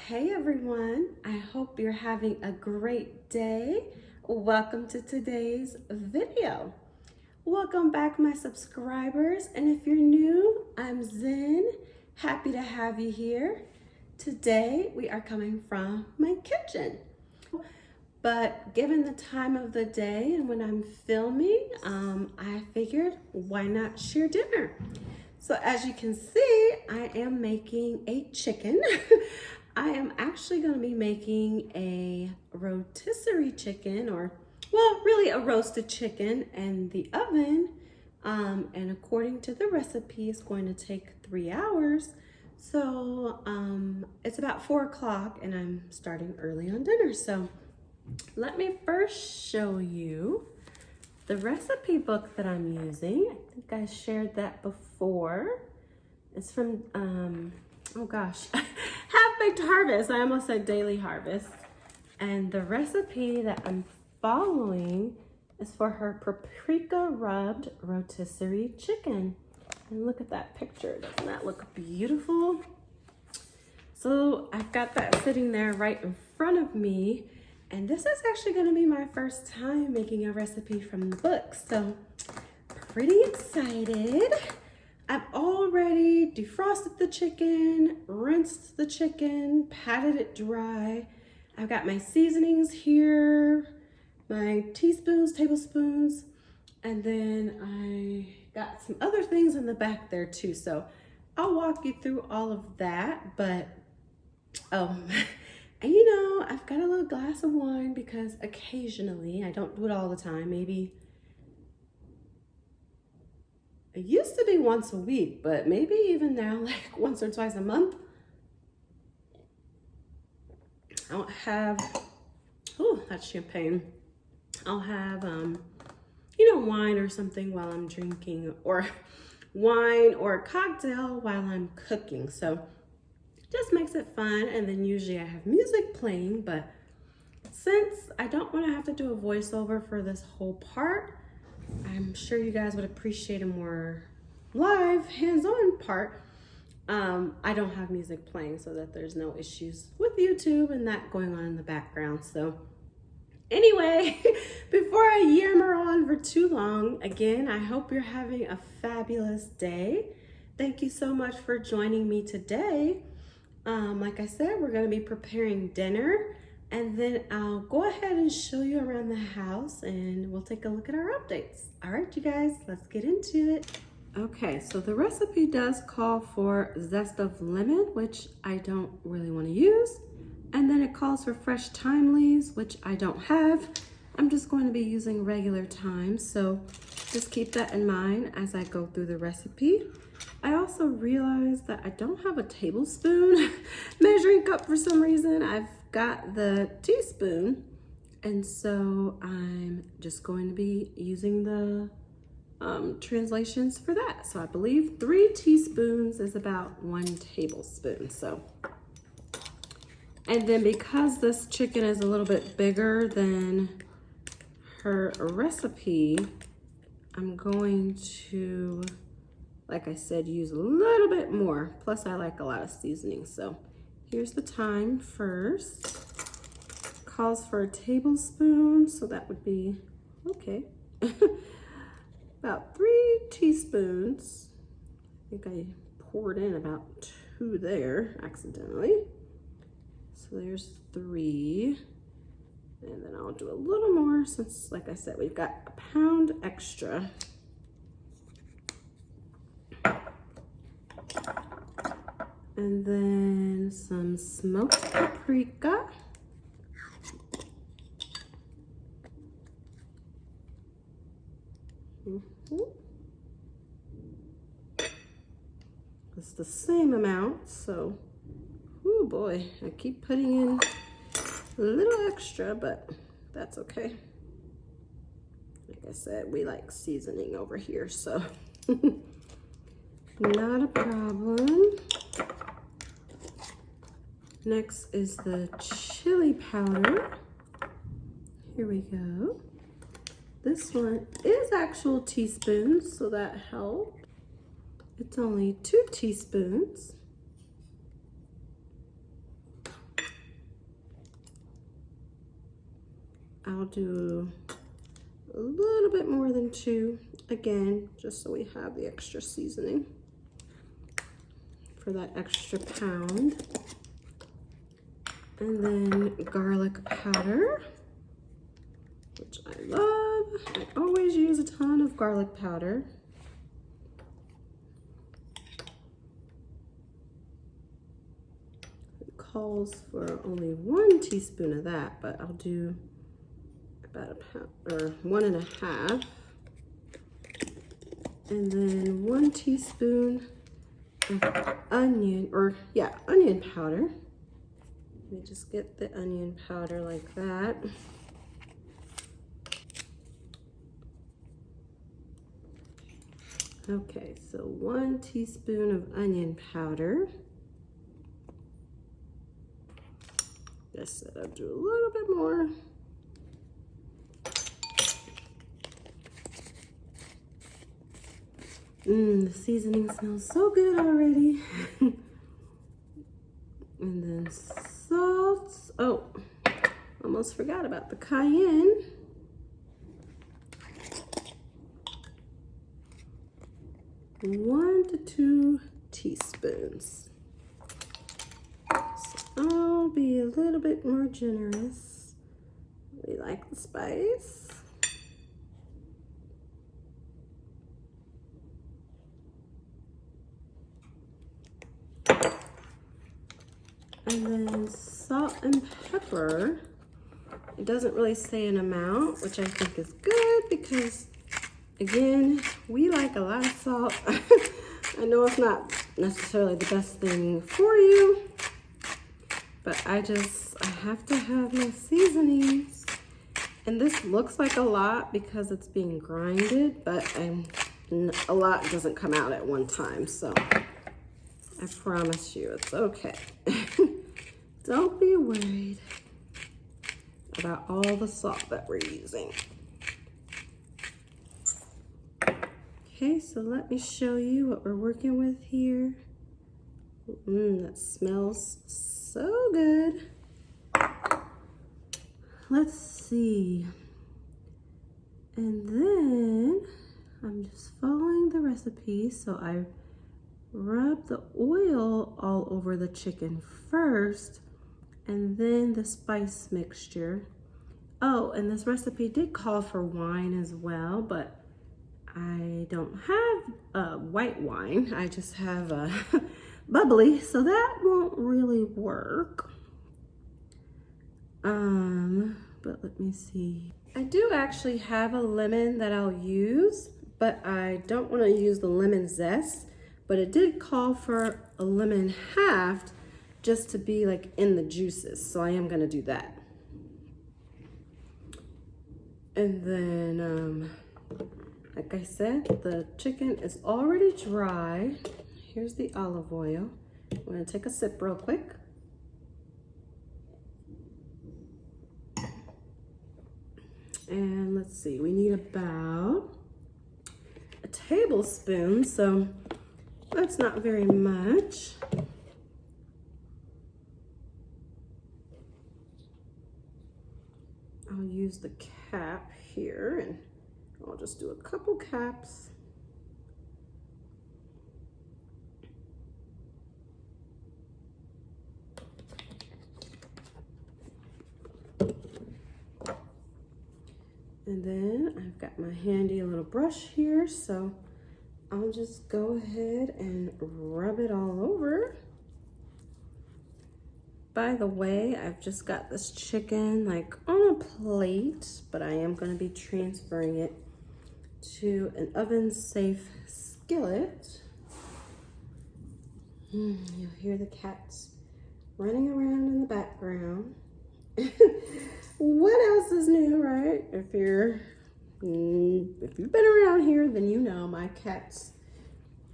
Hey everyone, I hope you're having a great day. Welcome to today's video. Welcome back my subscribers, and if you're new, I'm Zen. Happy to have you here. Today we are coming from my kitchen. But given the time of the day and when I'm filming, I figured why not share dinner? So as you can see, I am making a chicken. I am actually going to be making a rotisserie chicken, or well, really a roasted chicken in the oven. And according to the recipe, it's going to take 3 hours. So it's about 4 o'clock and I'm starting early on dinner. So let me first show you the recipe book that I'm using. I think I shared that before. It's from, oh gosh, Half-Baked Harvest. I almost said Daily Harvest. And the recipe that I'm following is for her paprika rubbed rotisserie chicken. And look at that picture. Doesn't that look beautiful? So I've got that sitting there right in front of me. And this is actually going to be my first time making a recipe from the book. So pretty excited. I've already defrosted the chicken, rinsed the chicken, patted it dry. I've got my seasonings here, my teaspoons, tablespoons, and then I got some other things in the back there too. So I'll walk you through all of that, but oh, and you know, I've got a little glass of wine because occasionally, I don't do it all the time, maybe it used to be once a week, but maybe even now, like once or twice a month. I'll have, oh, that's champagne. I'll have, you know, wine or something while I'm drinking, or wine or a cocktail while I'm cooking. So just makes it fun. And then usually I have music playing, but since I don't want to have to do a voiceover for this whole part, I'm sure you guys would appreciate a more live, hands-on part. I don't have music playing so that there's no issues with YouTube and that going on in the background. So anyway, before I yammer on for too long, again, I hope you're having a fabulous day. Thank you so much for joining me today. Like I said, we're going to be preparing dinner. And then I'll go ahead and show you around the house and we'll take a look at our updates. All right, you guys, let's get into it. Okay, so the recipe does call for zest of lemon, which I don't really want to use. And then it calls for fresh thyme leaves, which I don't have. I'm just going to be using regular thyme, so just keep that in mind as I go through the recipe. I also realized that I don't have a tablespoon measuring cup for some reason. I've got the teaspoon, and so I'm just going to be using the translations for that. So I believe 3 teaspoons is about 1 tablespoon. So, and then because this chicken is a little bit bigger than her recipe, I'm going to, like I said, use a little bit more. Plus I like a lot of seasoning. So here's the thyme first. Calls for a tablespoon, so that would be, okay. About 3 teaspoons. I think I poured in about 2 there accidentally. So there's 3. And then I'll do a little more since, like I said, we've got a pound extra. And then some smoked paprika. It's the same amount, so, oh boy, I keep putting in a little extra, but that's okay. Like I said, we like seasoning over here, so not a problem. Next is the chili powder. Here we go. This one is actual teaspoons, so that helps. It's only 2 teaspoons. I'll do a little bit more than 2, again, just so we have the extra seasoning for that extra pound. And then garlic powder, which I love. I always use a ton of garlic powder. It calls for only 1 teaspoon of that, but I'll do about a pound, or 1.5. And then 1 teaspoon of onion powder. Let me just get the onion powder like that. Okay, so 1 teaspoon of onion powder. I said I'll do a little bit more. The seasoning smells so good already. And then salt. Oh, almost forgot about the cayenne. One to 2 teaspoons. So I'll be a little bit more generous. We like the spice. And then salt and pepper. It doesn't really say an amount, which I think is good because, again, we like a lot of salt. I know it's not necessarily the best thing for you, but I have to have my seasonings. And this looks like a lot because it's being grinded, but a lot doesn't come out at one time, so I promise you it's okay. Don't be worried about all the salt that we're using. Okay, so let me show you what we're working with here. That smells so good. Let's see. And then I'm just following the recipe. So I rub the oil all over the chicken first, and then the spice mixture. Oh, and this recipe did call for wine as well, but I don't have white wine. I just have bubbly, so that won't really work. But let me see. I do actually have a lemon that I'll use, but I don't want to use the lemon zest, but it did call for a lemon halved just to be like in the juices, so I am gonna do that. And then, like I said, the chicken is already dry. Here's the olive oil. I'm gonna take a sip real quick. And let's see, we need about a tablespoon, so that's not very much. I'll use the cap here and I'll just do a couple caps. And then I've got my handy little brush here, so I'll just go ahead and rub it all over. By the way, I've just got this chicken like on a plate, but I am going to be transferring it to an oven-safe skillet. You'll hear the cats running around in the background. What else is new, right? If you've been around here, then you know my cats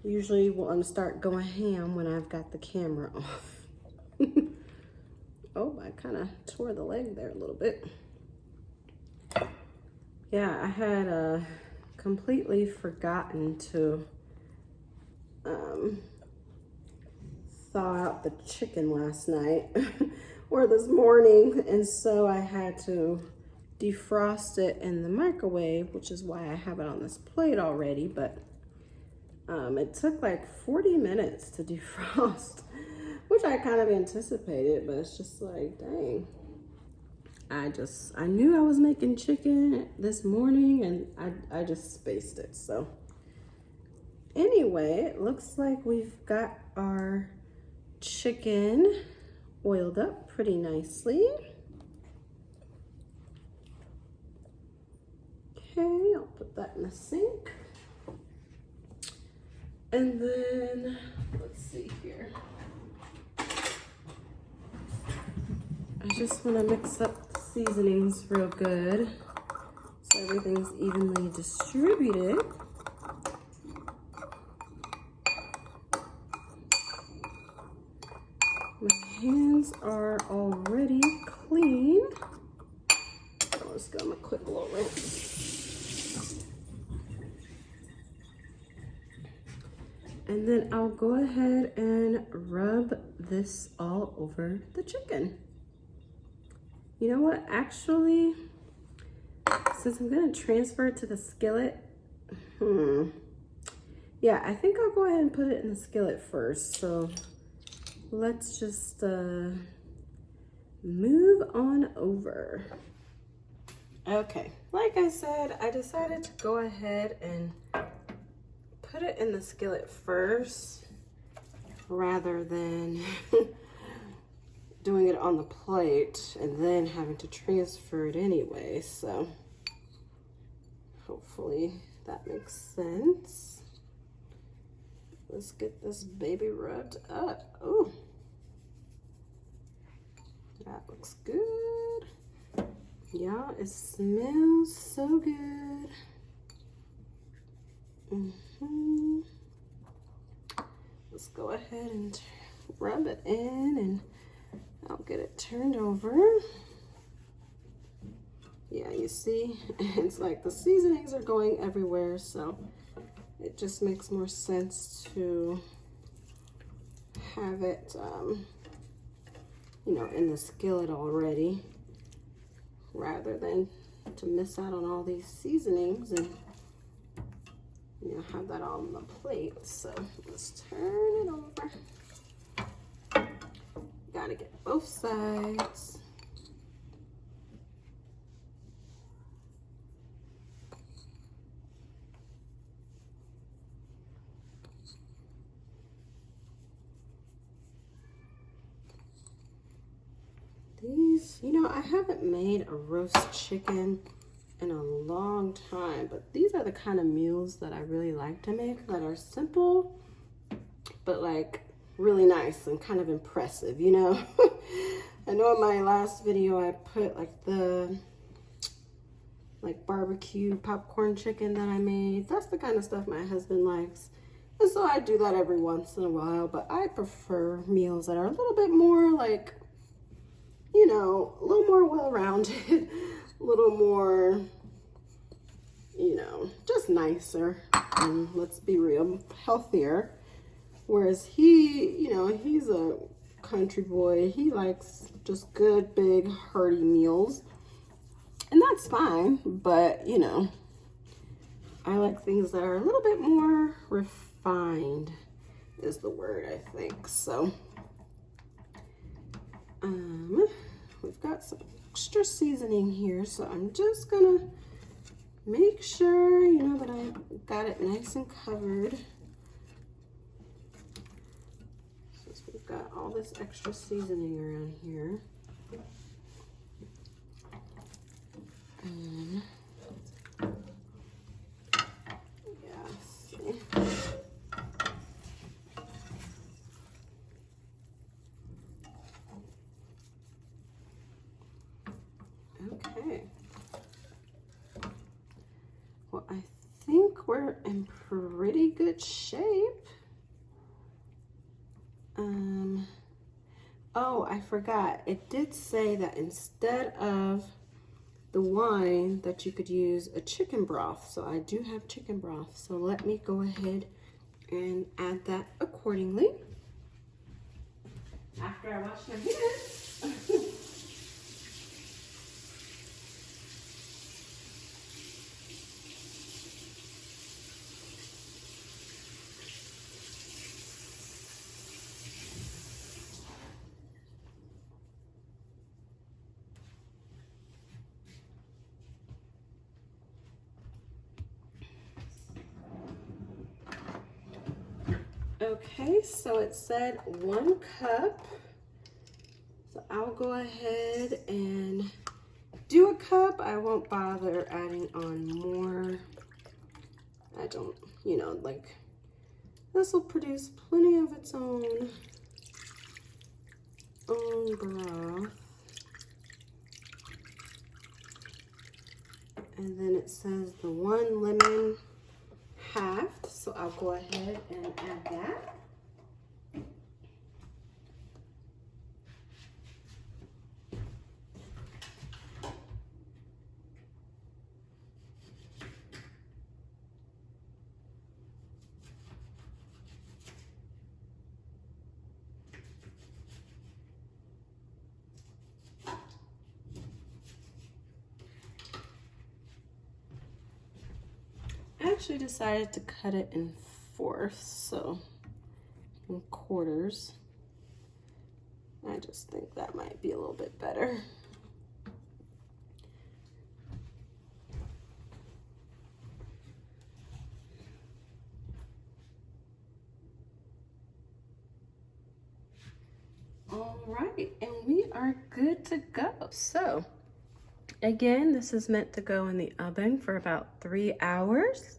usually want to start going ham when I've got the camera off. Oh, I kind of tore the leg there a little bit. Yeah, I had completely forgotten to thaw out the chicken last night or this morning, and so I had to defrost it in the microwave, which is why I have it on this plate already, but it took like 40 minutes to defrost, which I kind of anticipated, but it's just like, dang. I knew I was making chicken this morning and I just spaced it. So anyway, it looks like we've got our chicken oiled up pretty nicely. Okay, I'll put that in the sink. And then, let's see here. I just want to mix up the seasonings real good so everything's evenly distributed. My hands are already clean. I'll just give them a quick little rinse. And then I'll go ahead and rub this all over the chicken. You know what, actually, since I'm gonna transfer it to the skillet, yeah, I think I'll go ahead and put it in the skillet first. So let's just move on over. Okay, like I said, I decided to go ahead and put it in the skillet first rather than doing it on the plate and then having to transfer it anyway. So hopefully that makes sense. Let's get this baby rubbed up. Oh, that looks good. Y'all, it smells so good. Let's go ahead and rub it in and I'll get it turned over. Yeah, you see, it's like the seasonings are going everywhere, so it just makes more sense to have it, you know, in the skillet already, rather than to miss out on all these seasonings and, you know, have that all on the plate. So let's turn it over. Gotta get both sides. These, you know, I haven't made a roast chicken in a long time, but these are the kind of meals that I really like to make, that are simple, but like really nice and kind of impressive, you know. I know in my last video I put like the barbecue popcorn chicken that I made. That's the kind of stuff my husband likes, and so I do that every once in a while, but I prefer meals that are a little bit more like, you know, a little more well-rounded, a little more, you know, just nicer, and let's be real, healthier. Whereas he, you know, he's a country boy. He likes just good, big, hearty meals. And that's fine, but, you know, I like things that are a little bit more refined is the word, I think. So, we've got some extra seasoning here, so I'm just gonna make sure, you know, that I got it nice and covered. Since we've got all this extra seasoning around here. And yeah, see. Okay. Well, I think we're in pretty good shape. Oh, I forgot. It did say that instead of the wine that you could use a chicken broth. So I do have chicken broth. So let me go ahead and add that accordingly. After I wash my hands. Okay, so it said 1 cup. So I'll go ahead and do a cup. I won't bother adding on more. I don't, like, this will produce plenty of its own broth. And then it says the 1 lemon halved, so I'll go ahead and add that. I actually decided to cut it in 4ths, so in quarters. I just think that might be a little bit better. All right, and we are good to go. So again, this is meant to go in the oven for about 3 hours.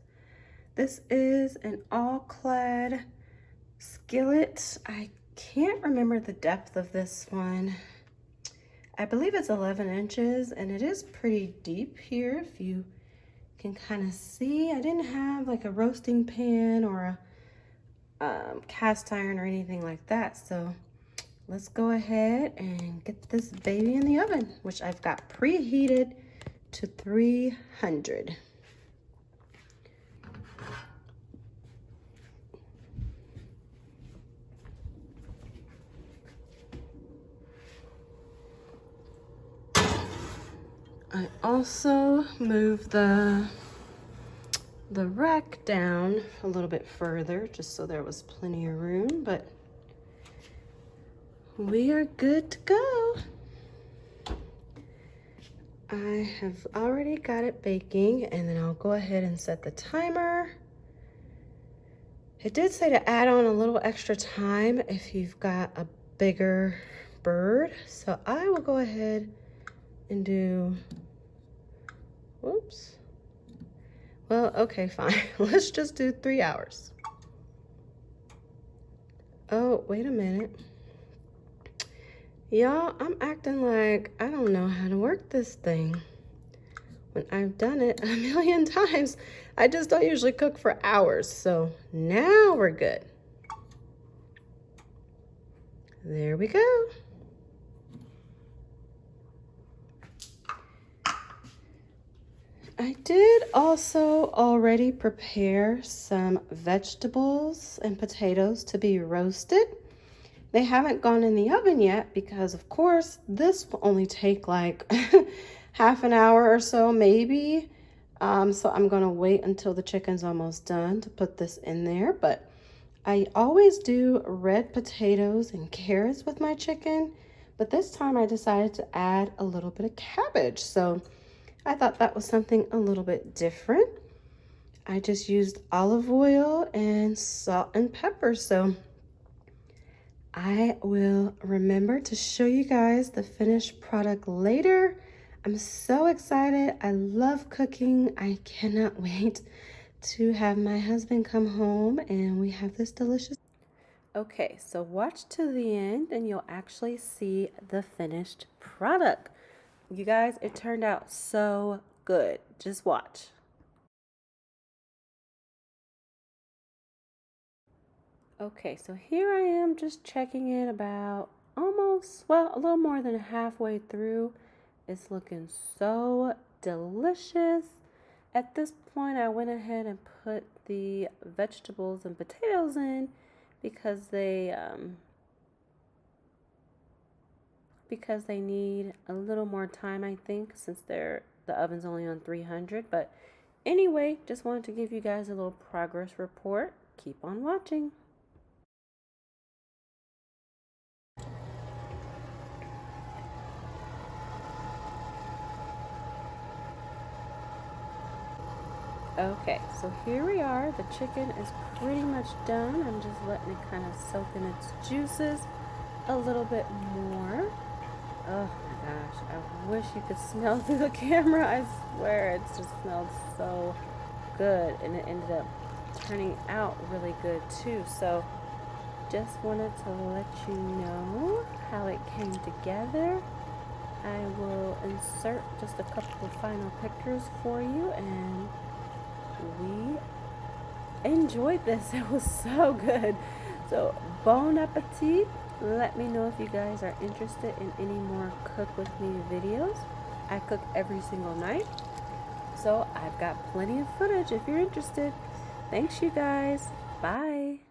This is an AllClad skillet. I can't remember the depth of this one. I believe it's 11 inches, and it is pretty deep here, if you can kind of see. I didn't have like a roasting pan or a cast iron or anything like that, so let's go ahead and get this baby in the oven, which I've got preheated to 300. I also moved the rack down a little bit further just so there was plenty of room, but we are good to go. I have already got it baking, and then I'll go ahead and set the timer. It did say to add on a little extra time if you've got a bigger bird, so I will go ahead and do, whoops. Well, okay, fine. Let's just do 3 hours. Oh, wait a minute. Y'all, I'm acting like I don't know how to work this thing when I've done it a million times. I just don't usually cook for hours, so now we're good. There we go. I did also already prepare some vegetables and potatoes to be roasted. They haven't gone in the oven yet because, of course, this will only take like half an hour or so, maybe. So I'm going to wait until the chicken's almost done to put this in there. But I always do red potatoes and carrots with my chicken. But this time I decided to add a little bit of cabbage. So I thought that was something a little bit different. I just used olive oil and salt and pepper. So I will remember to show you guys the finished product later. I'm so excited. I love cooking. I cannot wait to have my husband come home and we have this delicious. Okay, so watch to the end and you'll actually see the finished product. You guys, it turned out so good. Just watch. Okay, so here I am just checking it about almost, well, a little more than halfway through. It's looking so delicious. At this point, I went ahead and put the vegetables and potatoes in because they need a little more time, I think, since the oven's only on 300. But anyway, just wanted to give you guys a little progress report. Keep on watching. Okay, so here we are. The chicken is pretty much done. I'm just letting it kind of soak in its juices a little bit more. Oh my gosh, I wish you could smell through the camera. I swear it just smelled so good, and it ended up turning out really good too. So just wanted to let you know how it came together. I will insert just a couple of final pictures for you, and we enjoyed this. It was so good. So bon appetit. Let me know if you guys are interested in any more cook with me videos. I cook every single night, so I've got plenty of footage if you're interested. Thanks, you guys. Bye.